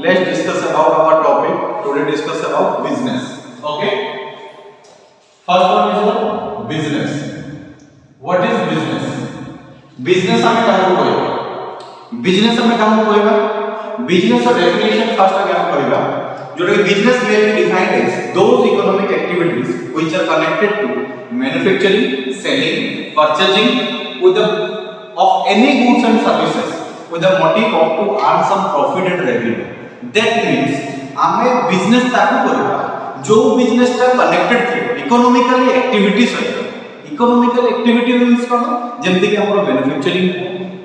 let's discuss about our topic. Today discuss about business. Okay. First one is what? Business. What is business? Business हमें क्या होगा? Business हमें क्या होगा? Business का definition first क्या होगा? जो कि business may be defined as those economic activities which are connected to manufacturing, selling, purchasing with the of any goods and services with the motive of to earn some profit and revenue. That means हमें business ताकू करेगा जो business टा connected थे economically activities है economical activity means कौन जैसे कि हमारा manufacturing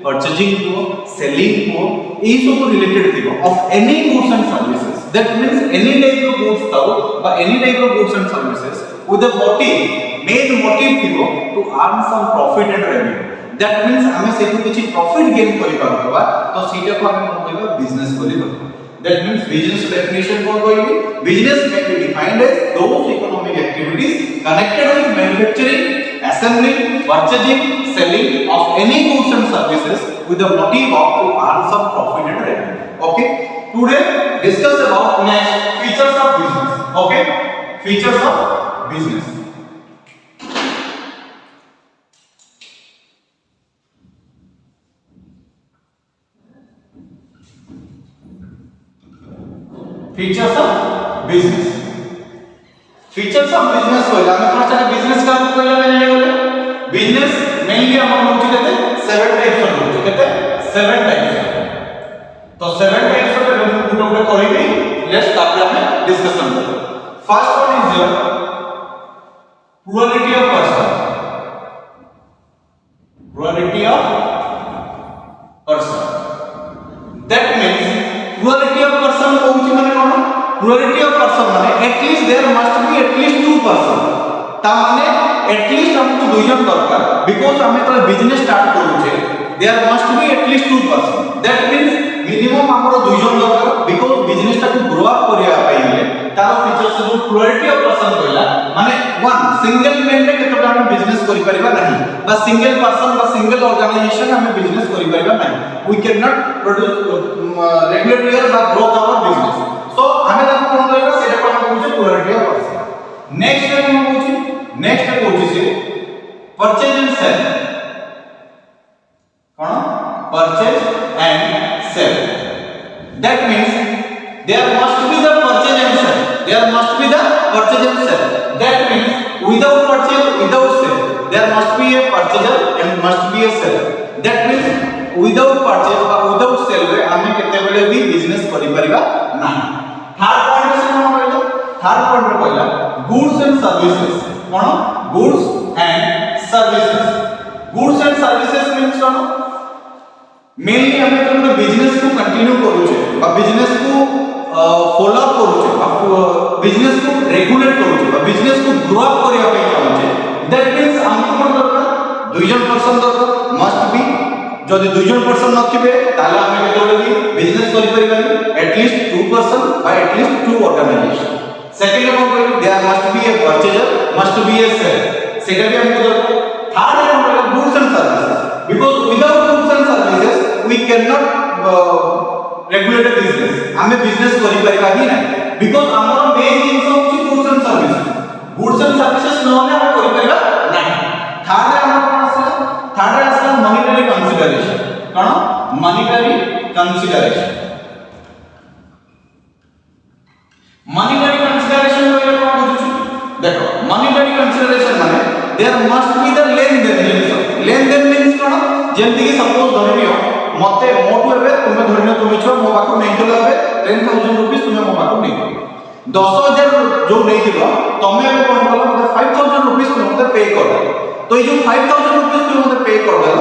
purchasing को selling को ये सब related थे of any goods and services. That means any type of goods था but any type of goods and services with the motive main motive थी to earn some profit and revenue. That means हमें से कुछ profit gain करी पारबा तो सीटा को हमें कहबा business करी पारबा. That means business definition कौन कहबी business may be defined as those economic activities connected with manufacturing, assembling, purchasing, selling of any goods and services with the motive of to earn some profit and revenue. Okay, today discuss about next features of business. Okay, features of business. Features of business. Features of business कहला हमें first है business का कहला मैंने बोले business mainly हम लोग कहते हैं 7 टाइप्स ऑफ होते कहते हैं 7 टाइप्स तो 7 टाइप्स ऑफ हम उठा करेंगे लेट्स स्टार्ट हमें डिस्कशन करें. First one is plurality of person. Plurality of person. That means plurality of person कहउछि माने कोन plurality of person माने at least there must be at least two person ता माने at least हमको दो जन दरकार because हमें तो बिजनेस स्टार्ट करू छे there must be at least two person. That means minimum हमरो दो जन दरकार because बिजनेस टा को ग्रो अप करिया पाइले तार फीचर्स जो plurality of person कहला माने वन सिंगल मैन रे केतटा हम बिजनेस करि परिबा नहीं बा सिंगल पर्सन बा सिंगल ऑर्गेनाइजेशन हम बिजनेस करि परिबा नहीं we cannot produce regular बा growth our business. So हमें ताको कोन करबा सेटा को हम कहू plurality of person. नेक्स्ट हम कहू नेक्स्ट कहू से purchase and sell cone purchase and sell. That means there must be the purchase and sell. There must be the purchase and sell. That means without purchase, without sell, there must be a purchaser and must be a seller. That means without purchase or without sell रे हमें केते बेले भी business करि परिबा नाही. Third point से हम कहला थर्ड पॉइंट रे कहला goods and services cone goods and services. Goods and services means cone mainly हमें कोन बिजनेस को कंटिन्यू करू छे बा बिजनेस को फॉलो अप करू छे बा बिजनेस को रेगुलेट करू छे बा बिजनेस को ग्रो अप करिया पे चाहू छे. दैट मींस हमको कोन दरकार दुई जन पर्सन दरकार मस्ट बी जदि दुई जन पर्सन नथिबे ताला हमें केतोले भी बिजनेस करि परिबानी एटलीस्ट टू पर्सन बा एटलीस्ट टू ऑर्गेनाइजेशन. सेकंड हम कहलु there must be a purchaser must be a seller सेटा भी हमको दरकार. थर्ड हम कहलु goods and services because without goods and services we can not regulate business हमें बिजनेस करि परिबा ही नहीं बिकॉज़ हमर मेन थिंग्स होछि goods and services. Goods and services न होले हम करि परिबा नहीं. थर्ड हम थर्ड आसला मॉनेटरी कंसीडरेशन कोन मॉनेटरी कंसीडरेशन. मॉनेटरी कंसीडरेशन कहले कोन बुझछु देखो मॉनेटरी कंसीडरेशन माने देयर मस्ट बी द लेन देन मींस कोन जेंति कि सपोज धरिनियो मते मोटू एबे तुमे धरिनियो तुमे छ मो बाकू नै दिलो एबे 10000 रुपीस तुमे मो बाकू नै 10000 जो नै दिलो तमे एबे कोन बोला मते 5000 रुपीस तुमे मते पे कर दे तो ये जो 5000 रुपीस तुम मते पे कर दे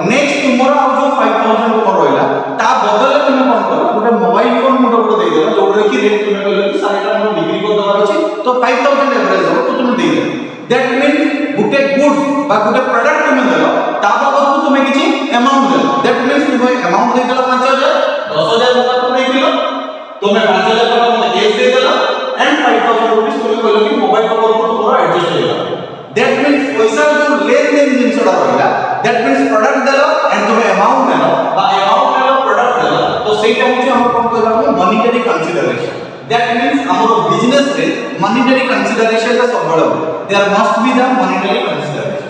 नेक्स्ट तुमरो आ जो 5000 तुम रहला ता बदले तुम कोन कर गोटे मोबाइल फोन मोटो को दे देला जोरे कि रेट तुम कहले कि 5,000 में बिक्री कर दवा अछि तो 5000 एवरेज हो तो तुम दे दे. दैट मींस गोटे गुड्स बा गोटे प्रोडक्ट तुम देलो ता बाबत तुम किछि अमाउंट देलो. दैट मींस तुम अमाउंट दे देलो 5000 10000 रुपया तुम दे दिलो तुम 5000 टका मते कैश दे देलो एंड 5000 रुपीस तुम कहले कि मोबाइल पर तुमरो एडजस्ट हो गला. That means पैसा जो लेन देन जिनसडा रहला that means प्रोडक्ट देलो एंड तुम अमाउंट देलो बा अमाउंट देलो प्रोडक्ट देलो तो सेटा होची हम कोन करबा monetary consideration. That means our business रे monetary consideration का सबबड़ there must be the monetary consideration.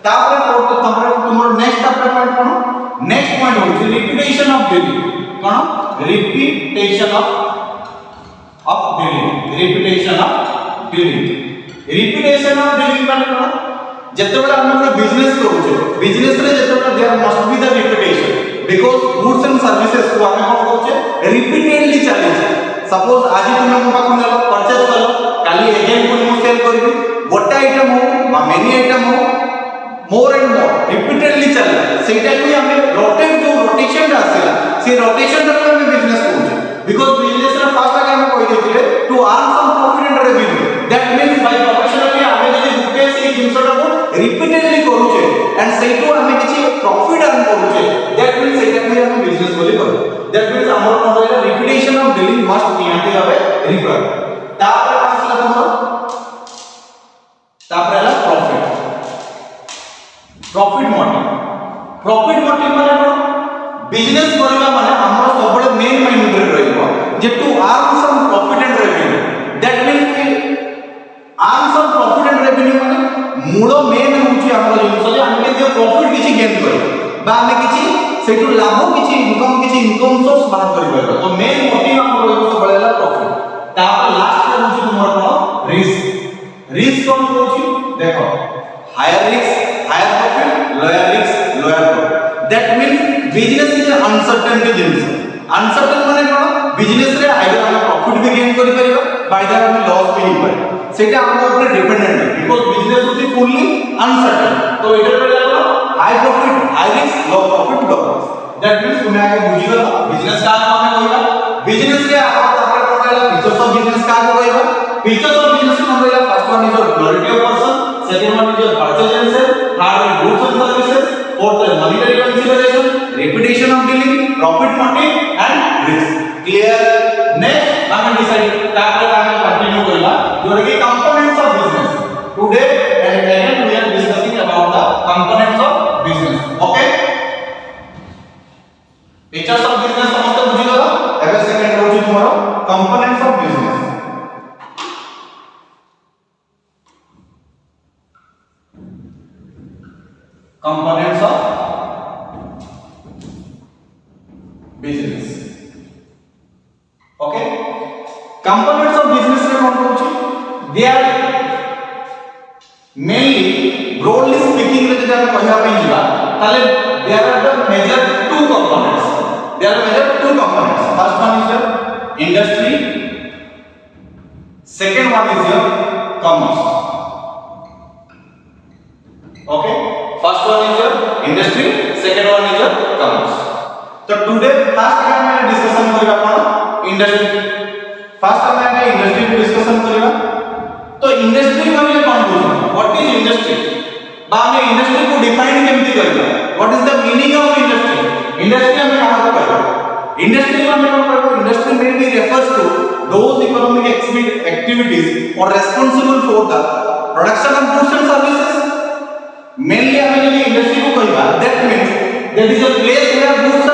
तापर तुम्हारा next point कौन? Next point होची reputation of dealing. कौन? Reputation of dealing. Reputation of dealing. Reputation of dealing माने कौन? जेतेबेला हम बिजनेस करूछे बिजनेस रे जेतेबेला there must be the reputation because goods and services को हम कोन कहूचे रिपीटेडली चले छै सपोज आज तुम हम पाखो नेलो परचेज कलो काली अगेन पुनी मु सेल करबी गोटे आइटम हो बा मेनी आइटम हो मोर एंड मोर रिपीटेडली चले सेटा को हम रोटेशन आसेला से रोटेशन रे हम बिजनेस कहूचे बिकॉज़ बिजनेस रे फर्स्ट आगे हम कहि देथिले to earn some profit and revenue that means by professionally हमें जदी गुटे से जिंसटा को रिपीटेडली करूचे एंड सेटो हमें किछि प्रॉफिट अर्न करूचे दैट मींस सेटा को हम बिजनेस बोली करू दैट मींस हमर कोन होइला रिपीटेशन ऑफ डीलिंग मस्ट निहाती हबे रिक्वायर्ड तापर आसला हमर तापर हला प्रॉफिट मोटिव माने कोन बिजनेस करबा माने हमर सबले मेन माइंड रे रहइबो जे to earn some profit and revenue that means earn some profit and revenue माने मूल मेन होची हमर जिंस जे हम जे प्रॉफिट किछि गेन करू बा हम किछि सेटु लाभ किछि इनकम सोर्स बाहर करिबो तो मेन मोटिव हमर रहइबो सबले प्रॉफिट तापर लास्ट रे होची तुमर कोन रिस्क कोन होची देखो higher risk higher profit lower risk lower profit that means business is uncertainty जिंस अनसर्टेन माने कोन बिजनेस रे आइदर हम प्रॉफिट भी गेन करि परिबा बाइदर हम लॉस भी हि पारि सेटा हमर ऊपर डिपेंडेंट है because business is fully uncertain तो इधर पे लागो high profit high risk low profit low risk that means तुम आगे बुझी गलो बिजनेस का हम कहबा बिजनेस रे आपण तापर कोनला फीचर्स ऑफ बिजनेस का कहबा फीचर्स ऑफ बिजनेस कोन रहला first one is quality of person second one is purchase and sale third is goods and services fourth is monetary consideration reputation of dealing profit motive and risk clear next हम decide तापर हम continue करला जोर के components of business today and again we are discussing about the components of business okay features of business समस्त बुझी गलो एबे सेकंड होची तुम्हारो components of business components of business okay components of business रे कोन होची they are mainly broadly speaking रे जदि हम कहबा पई जिबा ताले there are the major two components first one is your industry second one is your commerce okay first one is your industry second one is your commerce तो today first हम discussion करबा कोन इंडस्ट्री फर्स्ट हम industry को discussion करबा तो industry माने कोन बुझो what is industry बा हम इंडस्ट्री को डिफाइन केमति करबा what is the meaning of industry industry हम कहां करबा इंडस्ट्री माने कोन करबा industry mainly refers to those economic activities or responsible for the production of goods and services mainly हमें जब इंडस्ट्री को कहबा that means that is a place where goods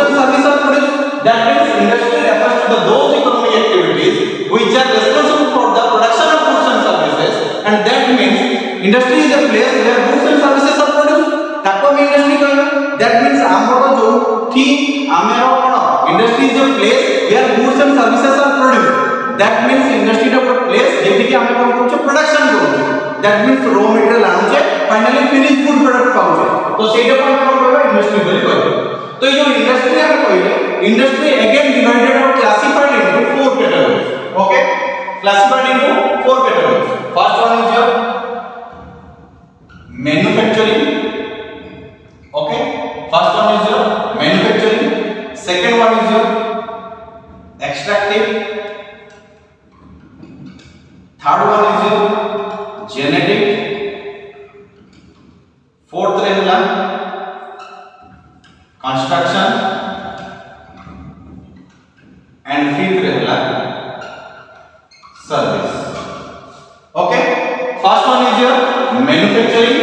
and services are produced that means industry refers to those economic activities which are responsible for the production of goods and services and that means industry is a place where goods and services are produced ताको हम industry कहबा that means हमरो जो थी हमरो कोन industry is a place where goods and services are produced that means industry is a place जेति कि हमें कोन कहू प्रोडक्शन करू that means raw material आनुचे फाइनली फिनिश गुड प्रोडक्ट पाउचे तो सेटा कोन कहबा इंडस्ट्री बोली कहबा तो ये जो इंडस्ट्री हम कहले industry again divided or classified into four categories okay classified into four categories first one is your manufacturing okay first one is your manufacturing second one is your extractive third one is your genetic fourth रहला construction and fifth रहला service okay first one is your manufacturing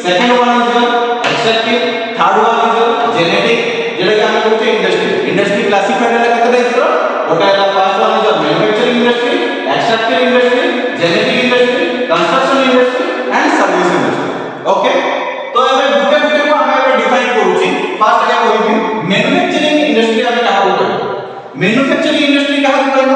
second one is your extractive third one is your genetic जेडा कि हम कहते industry classified है केते type row mechanical industry, genetic industry, construction industry and service industry. Okay, तो एबे गुटे गुटे को हम डिफाइन करूची। फर्स्ट क्या कहबी, मैन्युफैक्चरिंग इंडस्ट्री हम कहा कहबो। मैन्युफैक्चरिंग इंडस्ट्री कहा कहबो,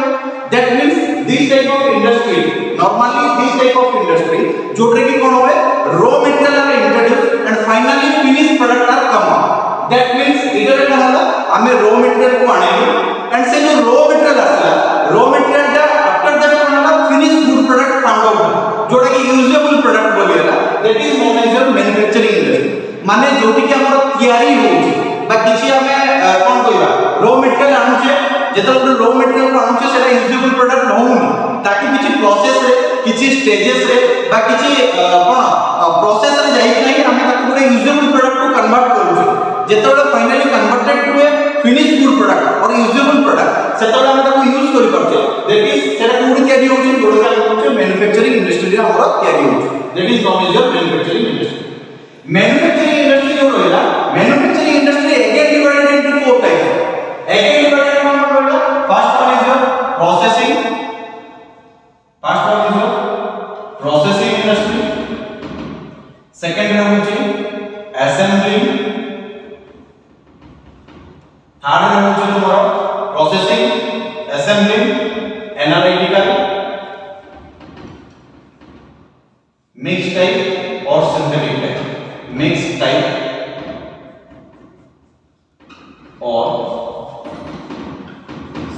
that means this type of industry, normally this type of industry जोटरे की कोन होवे, raw material are introduce and finally finish product are come out. That means इधर कोन होला, हमें रॉ मटेरियल को आनेलु एंड से जो रॉ मटेरियल आसला, रॉ मटेरियल दा आफ्टर दैट कोन होला finish good product found out, जोटा की यूजेबल प्रोडक्ट बोली होला। That is known as manufacturing industry. माने जोटी की हमर तयारी होउची बा किछि हमें कोन कहबा, रॉ मटेरियल आनुचे, जेतल रॉ मटेरियल को आनुचे सेटा यूजेबल प्रोडक्ट होउनी, ताकि किछि प्रोसेस रे, किछि स्टेजेस रे बा किछि कोन प्रोसेस रे जाई नै हमें ताकि पूरा यूजेबल प्रोडक्ट को कन्वर्ट करूचे। जेतल finally converted to a finish good product or usable product, सेतल हम ताको यूज करि परछे। दैट इज सेटा कोडी तयारी होउचे, जोडा हम कहउचे मैन्युफैक्चरिंग इंडस्ट्री रे हमर तयारी होउचे। That is known as manufacturing industry. Manufacturing industry जो रहला, manufacturing industry again divided into four types. Again divided कोन रहला, first one is processing, first one is processing industry, second one होची असेंबलिंग, थर्ड वन होची तुम्हारा processing, assembling, analytical, mix type or synthetic type. Mix type or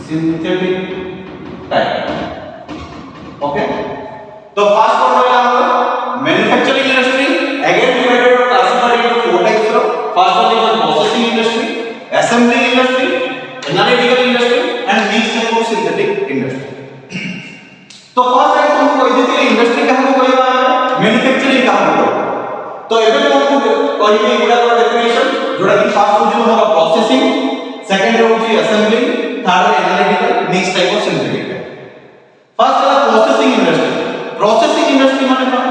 synthetic type. Okay, तो first one होला manufacturing industry, again divided or classified into four types. First one is processing industry, assembling industry, analytical industry and mix type or synthetic industry. तो first type हम कहि देते industry का हम कहबा manufacturing का हम। तो एबे हम कहबे गुडा को डेफिनेशन, जोडा कि फर्स्ट हो जो हमरा प्रोसेसिंग, सेकंड होची assembling, third analytical, mix type or synthetic type. First है प्रोसेसिंग इंडस्ट्री। प्रोसेसिंग इंडस्ट्री माने कोन,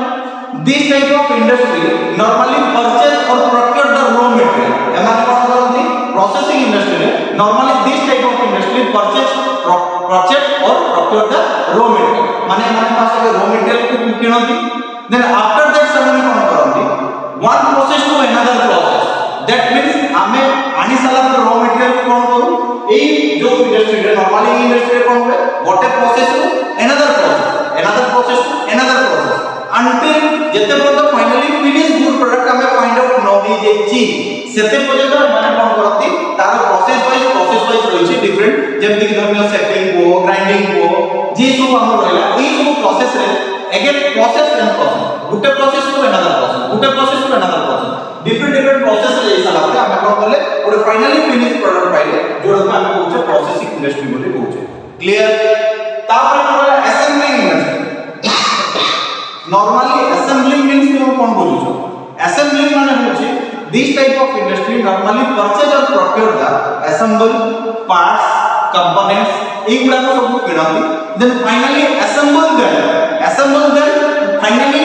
this type of industry normally purchase or procure the raw material. एमाने कोन करथि, प्रोसेसिंग इंडस्ट्री रे normally this type of industry purchase or procure the raw material. माने माने पास raw material को किनथि, देन आफ्टर दैट ସେମାନେ कोन करथि, one process to another process. That means हमें आनी साला रॉ मटेरियल को कोन करू, एई जो इंडस्ट्री रे नॉर्मली इंडस्ट्री रे कोन होवे, गोटे process to another process, another process to another process, until जेते पर्यंत फाइनली फिनिश गुड प्रोडक्ट हमें फाइंड आउट न होई जेछि, सेते पर्यंत माने कोन करथि, तार प्रोसेस वाइज रहिछि डिफरेंट। जेमति कि धरनियो सेटिंग को, ग्राइंडिंग को, जे सब हम रहला एई सब प्रोसेस रे अगेन प्रोसेस एंड प्रोसेस, गुटे प्रोसेस टू अनदर प्रोसेस, गुटे process to another process, different process रे जैसा लागते हमें कोन करले और फाइनली फिनिश प्रोडक्ट पाइले, जोडा हमें कहउछे प्रोसेसिंग इंडस्ट्री बोली कहउछे। क्लियर? तापर हमरा assembling industry. Normally assembling means तुम कोन बुझुछो, असेंबलिंग माने होछि this type of industry normally purchase or procure the assemble parts, components एगुडा को सब किनथि, then finally assemble then finally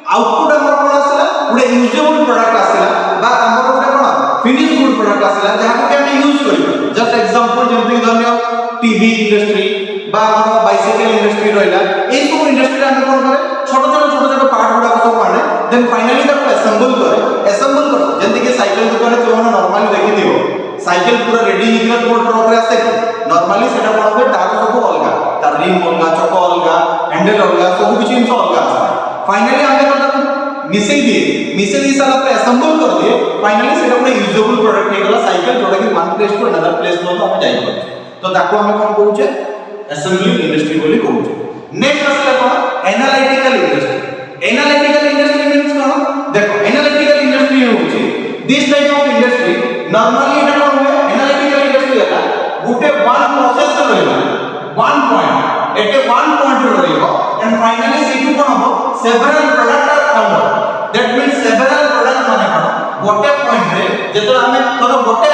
output हमर कोन आसला, गुडे यूजेबल प्रोडक्ट आसला बा हमर गुडे कोन फिनिश गुड प्रोडक्ट आसला जहा को हम यूज करियो। जस्ट एग्जांपल जेमति धरनियो टीवी इंडस्ट्री बा हमर बाइसाइकल इंडस्ट्री रहला, ए सब इंडस्ट्री हम कोन करे, छोट छोट पार्ट गुडा को सब आने, देन फाइनली ताको असेंबल करे जेमति कि साइकिल दुकान रे तुम नॉर्मली देखि दियो, साइकिल पूरा रेडी हिकला तुम ट्रक रे आसे, नॉर्मली सेटा कोन होबे, तार सब अलगा, तार रिम अलगा, चक अलगा, हैंडल अलगा, सब कुछ इनसे अलगा आसे। फाइनली हम ताको मिसे दी साला पे असेंबल कर दिए, फाइनली सेटा पूरा यूजेबल प्रोडक्ट हे गला साइकिल, जोटा कि one place to another place न हम जाई पाछे। तो ताको हम कोन कहउछे, असेंबलिंग इंडस्ट्री बोली कहउछे। नेक्स्ट आसले कोन, analytical industry. Analytical industry means कोन, देखो एनालिटिकल इंडस्ट्री होउछी this type of industry normally एटा कोन होय, एनालिटिकल इंडस्ट्री होला गुटे वन प्रोसेस रहला, वन पॉइंट एटे वन पॉइंट रहइबो एंड फाइनली सेटु कोन हो, several product are found. That means several product माने कोन, गोटे पॉइंट रे जेतो हमें तोर गोटे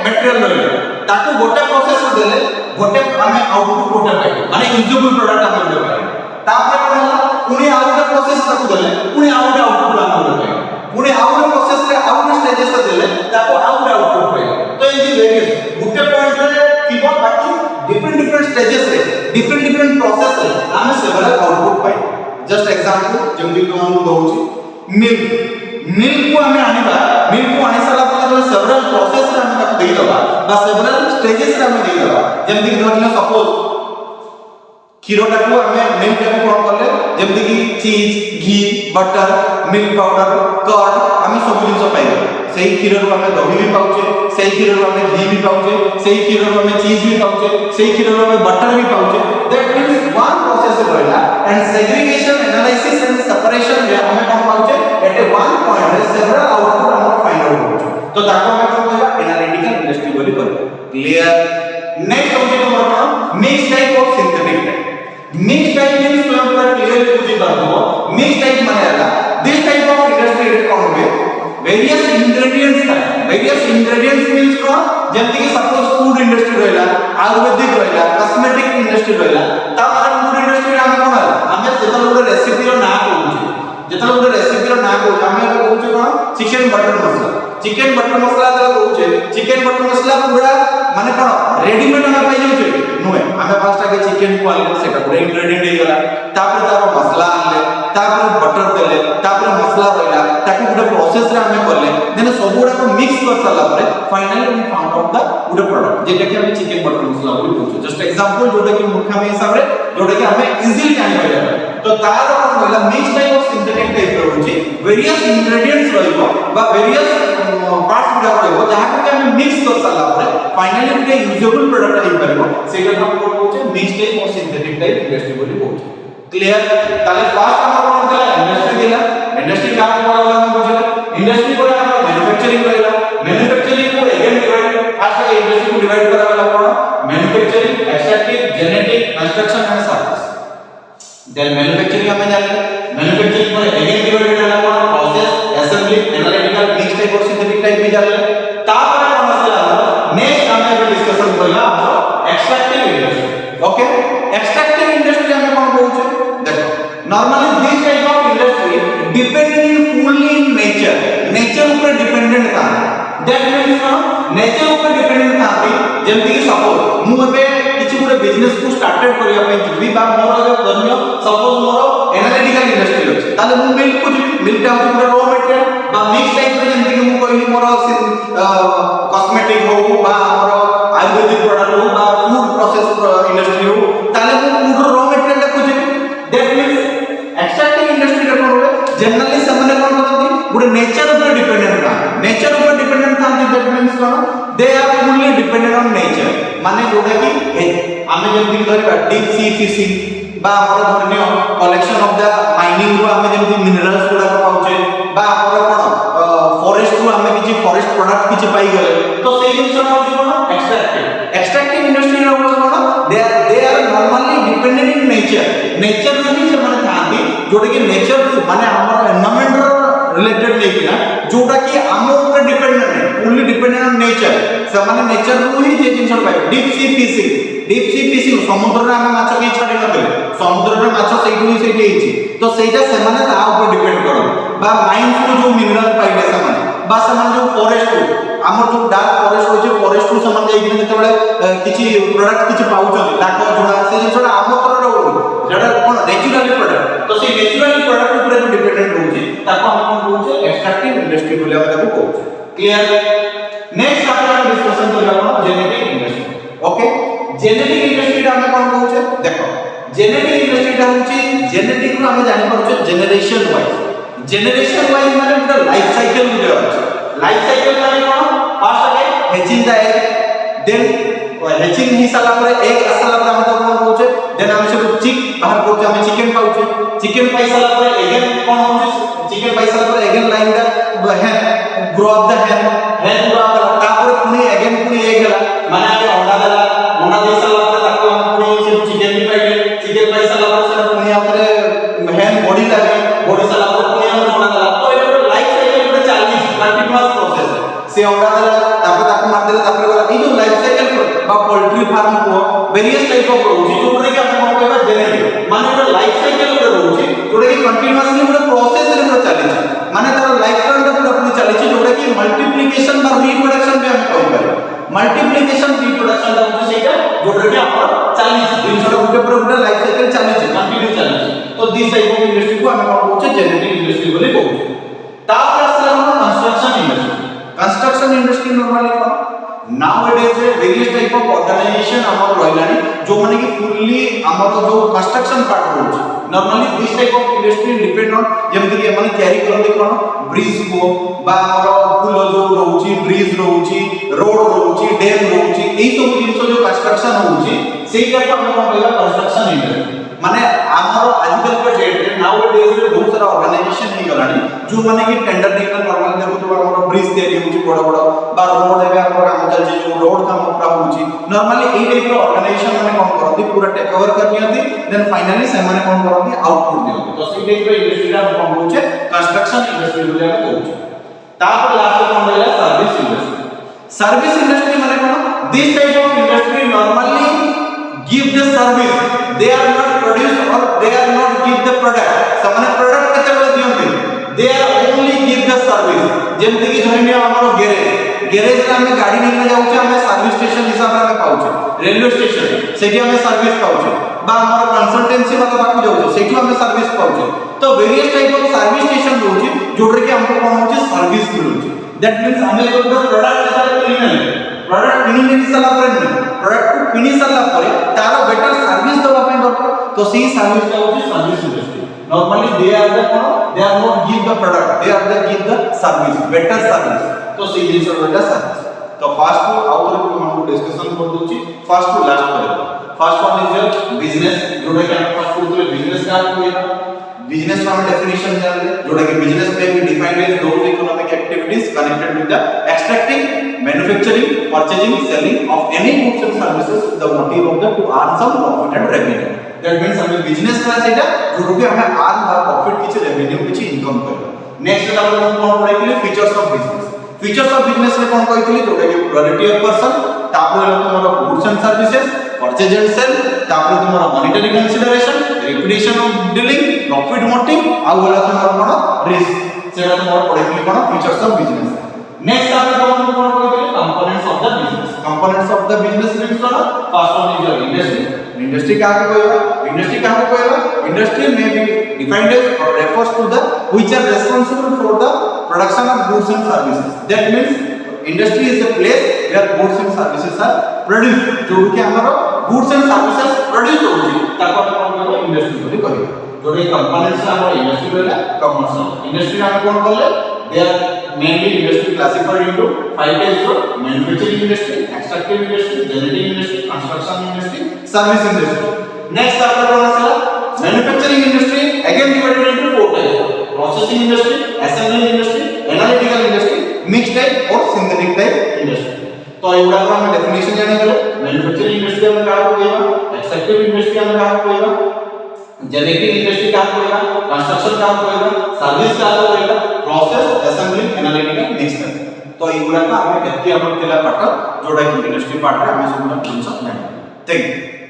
मटेरियल रहइला ताको गोटे प्रोसेस देले गोटे हमें आउटपुट गोटे पाइबो, माने यूजेबल प्रोडक्ट हमें पाइबो। तापर कोन होला, पुनी आउ गोटे प्रोसेस ताको देले पुनी आउ गोटे आउटपुट हमें पाइबो, पुनी आउ गोटे प्रोसेस रे आउ गोटे स्टेजेस देले ताको आउ गोटे आउटपुट पाइबो। तो एजी वेरिएशन गुटे पॉइंट रे किबो, बाकी डिफरेंट स्टेजेस रे डिफरेंट डिफरेंट प्रोसेस रे आमे सेवरल आउटपुट पाइ जस्ट एग्जांपल जेमि तुमन दउची मिल्क को आमे आनिबा मिल्क को आनि साला पर जो सेवरल प्रोसेस रे आमे ताको देई दबा बा सेवरल स्टेजेस रे आमे देई दबा जेमि कि धरलियो सपोज क्षीरटा को आमे मिल्क को कोन करले जेमि कि चीज घी बटर मिल्क पाउडर कर्ड आमे सब जिंस पाइबा सेही क्षीर रो आमे दही भी पाउचे सेही क्षीर रो आमे घी भी पाउचे सेही क्षीर रो आमे चीज भी पाउचे सेही क्षीर रो आमे बटर भी पाउचे दैट मींस वन प्रोसेस रहला and segregation analysis and separation रे आमे कोन पाउचे एट ए वन पॉइंट रे सेवरल आउटपुट हम फाइंड आउट होचे तो ताको आमे कोन कहबा एनालिटिकल इंडस्ट्री बोली कहबा क्लियर नेक्स्ट होचे तमर कोन mix type of synthetic type mix type means तुम पूरा क्लियर बुझी पारबो मिक्स टाइप माने हला दिस टाइप ऑफ इंडस्ट्री रे कोन होबे वेरियस इंग्रेडिएंट्स मींस कोन जेंति कि सपोज फूड इंडस्ट्री रहला आयुर्वेदिक रहला कॉस्मेटिक इंडस्ट्री रहला ता माने फूड इंडस्ट्री हम कोन हमें जेतल गोटे रेसिपी रो ना कहूचे जेतल गोटे रेसिपी रो ना कहूचे हमें कहूचे कोन चिकन बटर मसाला जला कहूचे चिकन बटर मसाला पूरा माने कोन रेडीमेड हम पाइ जाउचे नुए हमें फास्ट आगे चिकन को आले सेटा पूरा इंग्रेडिएंट हे गला तापर तारो मसाला आनले तापर बटर देले तापर मसाला रहला ताकू गुटे प्रोसेस रे हमें करले देन सब गुडा को मिक्स कर साला परे finally we found out the गुटे प्रोडक्ट जेटा कि हमें चिकन बटर मसाला बोली कहूचे जस्ट एग्जांपल जोटा कि मूर्खा में हिसाब रे जोटा कि हमें इजीली जानि पाइला तो तार कोन कहला mix type of synthetic type रहउची वेरियस इंग्रेडिएंट्स रहइबो बा वेरियस पार्ट्स गुडा रहइबो जहा को हमें मिक्स कर साला परे फाइनली गुटे यूजेबल प्रोडक्ट हे परबो सेटा हम कोन कहूचे mix type of synthetic type industry बोली कहूचे क्लियर ताले फास्ट हमर कोन दिला इंडस्ट्री काम कराला हम बुझला इंडस्ट्री पर हम मैन्युफैक्चरिंग रहला मैन्युफैक्चरिंग को अगेन डिवाइड फास्ट इंडस्ट्री को डिवाइड कराला कोन manufacturing extractive genetic construction and service then manufacturing हमें जानले मैन्युफैक्चरिंग पर अगेन डिवाइड कराला कोन process assembly analytical mix type or synthetic type भी जानले तापर कोन आसला नेक्स्ट हमें डिस्कशन करला extractive industry okay extractive industry हमें कोन कहूचे देखो normally this type of industry dependent fully in nature ऊपर डिपेंडेंट था दैट मींस नेचर ऊपर डिपेंडेंट था जेमति कि सपोज मु एबे किछि गुटे बिजनेस को स्टार्टेड करिया पे जिबी बा मोर धन्य सपोज मोर एनालिटिकल इंडस्ट्री अछि ताले मु मिल्क को मिल्क टा गुटे रॉ मटेरियल बा मिक्स टाइप रे जेमति कि मु कहली मोर कॉस्मेटिक हो बा मोर आयुर्वेदिक प्रोडक्ट हो बा फूड प्रोसेस इंडस्ट्री हो ताले मु फूड रॉ मटेरियल टा खोजिबी दैट मींस एक्सट्रैक्टिव इंडस्ट्री रे कोन होबे जनरली समने कोन करथि गुटे नेचर ऊपर डिपेंडेंट था नेचर ऊपर डिपेंडेंट था दैट मींस कोन they are fully dependent on nature माने जोटा कि आमे जेमति धरिबा डीप सी फिशिंग बा हमर धरनियो कलेक्शन ऑफ द माइनिंग रो आमे जेमति मिनरल्स गुडा पाउचे बा हमर कोन फॉरेस्ट रो आमे किछि फॉरेस्ट प्रोडक्ट किछि पाई गेले तो सेही जिंस होछि कोन एक्सट्रैक्टिव इंडस्ट्री रो कोन they are normally dependent in nature रो ही से माने थांती जोटा कि नेचर माने हमर एनवायरनमेंट रो रिलेटेड लेकिना जोटा कि हम ऊपर डिपेंडेंट है फुल्ली डिपेंडेंट ऑन नेचर से माने नेचर रो ही जे जिंस पाइ डीप सी फिशिंग समुद्र रे हम माछ के छाडी नथिले समुद्र रे माछ सेइठु ही सेइठी हिची तो सेइटा से माने ता ऊपर डिपेंड करो बा माइंस को जो मिनरल पाइले से माने बा से माने जो फॉरेस्ट हमर जो डार्क फॉरेस्ट होचे फॉरेस्ट रो समान जाई कि जते बेले किछि प्रोडक्ट किछि पाउछन लाख जोड़ा से जिंसटा हम तर रो जेटा कोन नेचुरली प्रोडक्ट तो से नेचुरली प्रोडक्ट ऊपर जो डिपेंडेंट होचे ताको हम कोन कहूचे एक्सट्रैक्टिव इंडस्ट्री बोले हम ताको कहूचे क्लियर नेक्स्ट आपण डिस्कशन करबा कोन genetic industry okay genetic industry रा हम कोन कहूचे देखो जेनेटिक इंडस्ट्री रा होची जेनेटिक रो हम जानि परछे जनरेशन वाइज माने पूरा लाइफ साइकिल गुटे अछि लाइफ साइकिल माने कोन फास्ट आगे hatching the egg then hatching ही साला पर एग आसाला पर हम तो कोन कहूचे देन हम से चिक बाहर करते हम चिकन पाउचे चिकन पाई साला पर अगेन कोन होचे चिकन पाई साला पर again line the hen grow up the hen grow up तापर पुनी अगेन पुनी एग गला माने आगे अंडा दे साला पर ताको हम पुनी से चिकन भी चिकन पाई साला पर से पुनी आतरे hen बॉडी लागे बॉडी साला पर पुनी हम अंडा दला तो ए लाइफ साइकिल गुटे चाली कंटीन्यूअस प्रोसेस है से अंडा दला तापर ताको मार देला तापर गला ई जो लाइफ साइकिल बा पोल्ट्री फार्म को वेरियस टाइप ऑफ रोजी जोरे कि हम कोन कहबा जेनेटिक माने गुटे लाइफ साइकिल गुटे रोजी जोरे कि कंटीन्यूअसली गुटे प्रोसेस रे गुटे चाली छै माने तार लाइफ टाइम टा पूरा पूरी चाली छै जोरे कि मल्टीप्लिकेशन बा रिप्रोडक्शन भी हम कहि पारे मल्टीप्लिकेशन रिप्रोडक्शन दा होचे सेटा जोटा कि हमर चली जिनसर गुटे पर गुटे लाइफ साइकिल चली कंटिन्यू चली तो दिस टाइप ऑफ इंडस्ट्री को हम कोन कहू जेनेटिक इंडस्ट्री बोली कहू तापर आसला construction industry construction industry normally कोन nowadays various type of organization हमर रहलानी जो माने कि फुल्ली हमर जो कंस्ट्रक्शन पार्ट होछ normally this type of industry depend on जेमति कि माने कैरी करते कोन ब्रिज को बा हमर पुल जो रहउची ब्रिज रहउची रोड रहउची डैम रहउची एई सब जिंस जो कंस्ट्रक्शन होउची सेटा को हम कहला कंस्ट्रक्शन इंडस्ट्री माने हमर आजकल के डेट रे नाउडेज रे बहुत सारा ऑर्गेनाइजेशन ही गलानी जो माने कि टेंडर निकल नॉर्मल देखो तो हमर ब्रिज तैयारी होउची बड़ बड़ बा रोड एबे हमर काम चलची जो रोड काम पूरा होउची नॉर्मली एई टाइप रो ऑर्गेनाइजेशन माने कोन करथि पूरा टेक ओवर कर नियंती देन फाइनली से माने कोन करथि आउटपुट दियंती तो सेई टाइप रो इंडस्ट्री रा कोन होउचे कंस्ट्रक्शन इंडस्ट्री बोली हम कहउची तापर लास्ट कोन रहला सर्विस इंडस्ट्री माने कोन this type of industry normally give the service they are not produce or they are not give the product samane product kete bole diyonti they are only give the service jemti ki dhariya amaro garage रे हमें गाड़ी निकले जाउचे हमें service station हिसाब रे हमें पाउचे railway station सेठी हमें सर्विस पाउचे बा हमर कंसल्टेंसी वाला बाकू जाउचे सेठी हमें सर्विस पाउचे तो various type of service station रहउची जोडरे के हमको कोन होची सर्विस मिलुची दैट मींस हमें जो प्रोडक्ट जेता किनिले प्रोडक्ट किनिले साला पर प्रोडक्ट को किनि साला पर तारो बेटर सर्विस दवा ପାଇଁ दरकार तो सी सर्विस का होची service industry normally they are not give the product they are the give the service better service तो सी जिंस बेटर सर्विस तो फर्स्ट टू आउटर को हम डिस्कशन कर दोची फर्स्ट टू लास्ट करे first one is your business जोटा कि हम फर्स्ट टू बिजनेस का कोई बिजनेस का हम डेफिनेशन जान ले जोटा कि बिजनेस में भी defined as those economic activities connected with the extracting manufacturing purchasing selling of any goods and services with the motive of the to earn some profit and revenue that means हम business का सेटा जोटा कि हमें earn बा profit किछि revenue किछि income करबा नेक्स्ट हम कोन पढाइले फीचर्स ऑफ बिजनेस रे कोन कहितली जोटा कि क्वालिटी ऑफ पर्सन तापर हमर goods and services purchase and sale तापर तुमरा monetary consideration reputation of dealing profit motive आ होला तुमरा कोन रिस्क सेटा तुमरा पढितली कोन फीचर्स ऑफ बिजनेस नेक्स्ट आपण कोन कहितली components of the business means कोन first one is your industry का कहबा industry may be defined as or refers to the which are responsible for the production of goods and services that means industry is a place where goods and services are produced जो कि हमरो goods and services produce होची ताको कोन कहबो industry बोली कहबो जोडे components हमर इंडस्ट्री रहला कमर्शियल इंडस्ट्री हम कोन करले they are mainly industry classified into 5 types of manufacturing industry extractive industry genetic industry construction industry service industry next after कोन आसला manufacturing industry again divided into 4 types processing industry assembly industry analytical industry mix type or synthetic type industry तो एगुडा को हम definition जानि गले manufacturing industry हम का कहबा एक्सट्रैक्टिव इंडस्ट्री हम का कहबा जेनेटिक इंडस्ट्री का कहबा कंस्ट्रक्शन का कहबा सर्विस का कहबा process assembly analytical mix type तो एगुडा का हम एति हमर केला पाठ जोडा कि इंडस्ट्री पाठ रे हम सब जिंस जानि थैंक यू